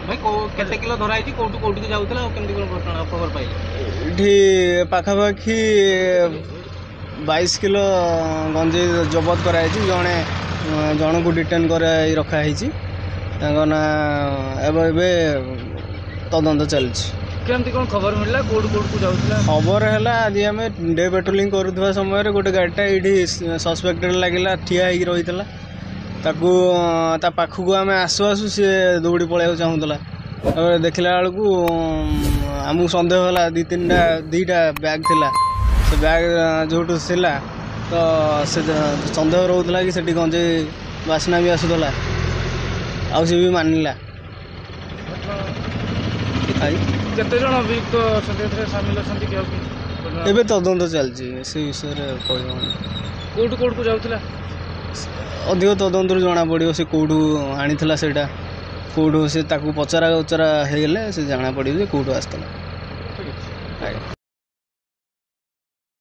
भाई केते किलो धरा है कोटू कोटू के जाउतला केमती कोन घटना खबर पाइले एठी पाखापाखी 22 किलो गंजेई जबत कराई जड़े जन को डिटेन कर रखाही ना एबे तदंत चलछि केमती कोन खबर मिलला कोटू कोटू को जाउतला खबर है आज आम डे पेट्रोलिंग करुवा समय गोटे गाड़ीटा ये सस्पेक्टेड लगे ठिया हो रही ताकू ता पाखक आम आसु आसु सी दौड़ी पलैया चाहूला देखला बेलू आमको सन्देह है दुईटा बैग थिला से बैग जो थिला तो से सन्देह रोला कि सेठी गंजेई बास्ना भी आसूला आउ सी भी मानिला केते जण अभियुक्त संदेह सामिल अछंती कि एबे तदंत चलछि से विषय रे कहबो कोटू कोटू को जाउतला अधिक तदंत जना पड़ो से कौटू आनी सेटा कौटू से पचरा उचरा हो गले से जना पड़ो कौटू आसला।